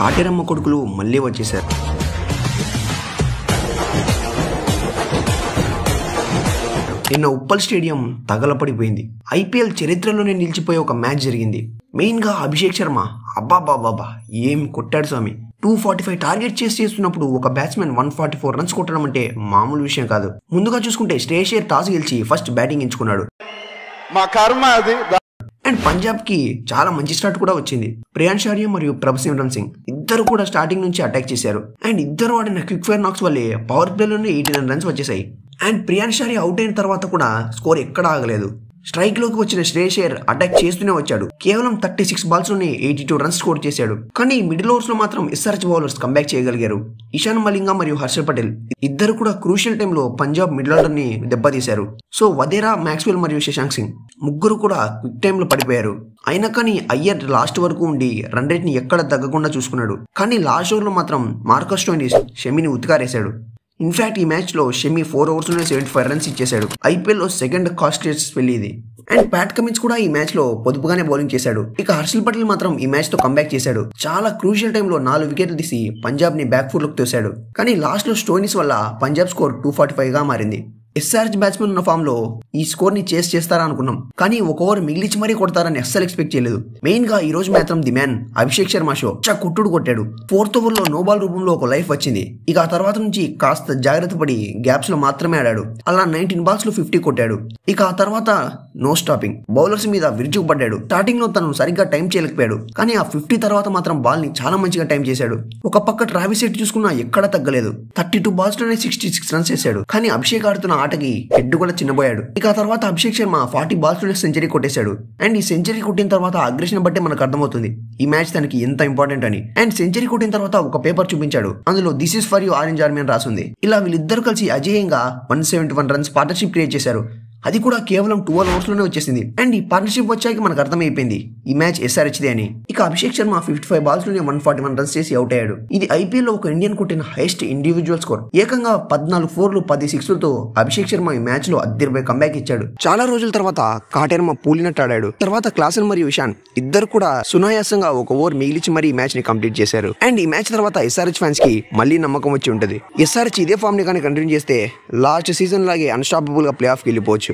కాటేరమ్మ కొడుకులు మళ్ళీ వచ్చేశారు. నిన్న ఉప్పల్ స్టేడియం తగలపడిపోయింది. ఐపీఎల్ చరిత్రలోనే నిలిచిపోయే ఒక మ్యాచ్ జరిగింది. మెయిన్ గా అభిషేక్ శర్మ అబ్బాబాబా ఏం కొట్టాడు స్వామి. 245 టార్గెట్ చేస్తున్నప్పుడు ఒక బ్యాట్స్మెన్ 144 రన్స్ కొట్టడం అంటే మామూలు విషయం కాదు. ముందుగా చూసుకుంటే శ్రేయస్ అయ్యర్ టాస్ గెలిచి ఫస్ట్ బ్యాటింగ్ ఎంచుకున్నాడు. అండ్ పంజాబ్ కి చాలా మంచి స్టార్ట్ కూడా వచ్చింది. ప్రియాన్ షారియా మరియు ప్రభసిమ్రన్ సింగ్ ఇద్దరు కూడా స్టార్టింగ్ నుంచి అటాక్ చేశారు. అండ్ ఇద్దరు ఆడిన క్విక్ ఫైర్ నాక్స్ వల్లే పవర్ ప్లేలోనే 89 రన్స్ వచ్చేసాయి. అండ్ ప్రియాన్ షారియా అవుట్ అయిన తర్వాత కూడా స్కోర్ ఎక్కడా ఆగలేదు. స్ట్రైక్ లోకి వచ్చిన శ్రేయస్ అయ్యర్ అటాక్ చేస్తూనే వచ్చాడు. కేవలం 36 బాల్స్ లోనే 82 రన్స్ స్కోర్ చేశాడు. కానీ మిడిల్ ఓవర్స్ లో మాత్రం ఎస్ఆర్హెచ్ బౌలర్స్ కంబ్యాక్ చేయగలిగారు. ఇషాన్ మలింగా మరియు హర్షల్ పటేల్ ఇద్దరు కూడా క్రూషియల్ టైంలో పంజాబ్ మిడిల్ ఆర్డర్ ని దెబ్బతీశారు. సో వదేరా, మాక్స్వెల్ మరియు శశాంక్ సింగ్ ముగ్గురు కూడా క్విక్ టైంలో పడిపోయారు. అయినా కానీ అయ్యర్ లాస్ట్ వరకు ఉండి రన్ రేట్ ని ఎక్కడ తగ్గకుండా చూసుకున్నాడు. కానీ లాస్ట్ ఓవర్ లో మాత్రం మార్కస్ స్టోయినిస్ షమిని ఉతికారేశాడు. ఇన్ఫాక్ట్ ఈ మ్యాచ్ లో షమి 4 ఓవర్స్ లోనే 75 రన్స్ ఇచ్చేశాడు. ఐపీఎల్ లో సెకండ్ కాస్టెస్ట్ స్పెల్ ఇది. అండ్ ప్యాట్ కమిన్స్ కూడా ఈ మ్యాచ్ లో పొదుపుగానే బౌలింగ్ చేశాడు. ఇక హర్షల్ పటేల్ మాత్రం ఈ మ్యాచ్ తో కంబ్యాక్ చేశాడు. చాలా క్రూషియల్ టైంలో 4 వికెట్లు తీసి పంజాబ్ ని బ్యాక్ ఫుట్ లోకి తోశాడు. కానీ లాస్ట్ లో స్టోయినిస్ వల్ల పంజాబ్ స్కోర్ 245 గా మారింది. ఎస్ఆర్హెచ్ బ్యాట్స్మెన్ ఉన్న ఫామ్ లో ఈ స్కోర్ ని చేస్ చేస్తారా అనుకున్నాం. కానీ ఒక ఓవర్ మిగిలిచి మరీ కొడతారని అస్సలు ఎక్స్పెక్ట్ చేయలేదు. మెయిన్ గా ఈ రోజు మాత్రం the man Abhishek Sharma show కొట్టుడు కొట్టాడు. 4th ఓవర్ లో నో బాల్ రూపంలో ఒక లైఫ్ వచ్చింది. ఇక ఆ తర్వాత నుంచి కాస్త జాగ్రత్త పడి గ్యాప్స్ లో మాత్రమే ఆడాడు. అలా 19 బాల్స్ లో 50 కొట్టాడు. ఇక ఆ తర్వాత నో స్టాపింగ్ బౌలర్స్ మీద విరుచుకుపడ్డాడు. స్టార్టింగ్ లో తను సరిగ్గా టైం చేయలేకపోయాడు. కానీ ఆ 50 తర్వాత మాత్రం బాల్ ని చాలా మంచిగా టైం చేశాడు. ఒక పక్క ట్రావిస్ హెడ్ చూసుకున్నా ఎక్కడా తగ్గలేదు. 32 బాల్స్ లోనే 66 రన్స్ చేశాడు. కానీ అభిషేక్ ఆడుతున్న ఆటకి హెడ్ కూడా చిన్నబోయాడు. ఇక ఆ తర్వాత అభిషేక్ శర్మ 40 బాల్స్ లోనే సెంచరీ కొట్టేశాడు. అండ్ ఈ సెంచరీ కొట్టిన తర్వాత అగ్రెషన్ బట్టే మనకు అర్థమవుతుంది ఈ మ్యాచ్ తనకి ఎంత ఇంపార్టెంట్ అని. అండ్ సెంచరీ కొట్టిన తర్వాత ఒక పేపర్ చూపించాడు. అందులో this is for you orange army అని రాసుంది. ఇలా వీళ్ళిద్దరు కలిసి అజేయంగా 171 రన్స్ పార్ట్నర్షిప్ క్రియేట్ చేశారు. అది కూడా కేవలం 12 ఓవర్స్ లోనే వచ్చేసింది. అండ్ ఈ పార్ట్నర్షిప్ వచ్చాక మనకు అర్థమైపోయింది ఈ మ్యాచ్ ఎస్ఆర్హెచ్దే అని. ఇక అభిషేక్ శర్మ 55 బాల్స్ లోనే 141 రన్స్ చేసి అవుట్ అయ్యాడు. ఇది ఐపీఎల్ లో ఒక ఇండియన్ కొట్టిన హైయెస్ట్ ఇండివిజువల్ స్కోర్. ఏకంగా 14 4లు 10 6లతో అభిషేక్ శర్మ ఈ మ్యాచ్ లో అద్దరిపై కంబ్యాక్ ఇచ్చాడు. చాలా రోజుల తర్వాత కాటేరమ్మ పూలినట్టు ఆడాడు. తర్వాత క్లాసన్ మరియు ఇషాన్ ఇద్దరు కూడా సునాయాసంగా ఒక ఓవర్ మిగిలిచి మరీ ఈ మ్యాచ్ ని కంప్లీట్ చేశారు. అండ్ ఈ మ్యాచ్ తర్వాత ఎస్ఆర్హెచ్ ఫ్యాన్స్ కి మళ్ళీ నమ్మకం వచ్చి ఉంటది. ఎస్ఆర్హెచ్ ఇదే ఫామ్ ని కానీ కంటిన్యూ చేస్తే లాస్ట్ సీజన్ లాగే అన్స్టాపబుల్ గా ప్లే ఆఫ్ కి వెళ్ళిపోవచ్చు.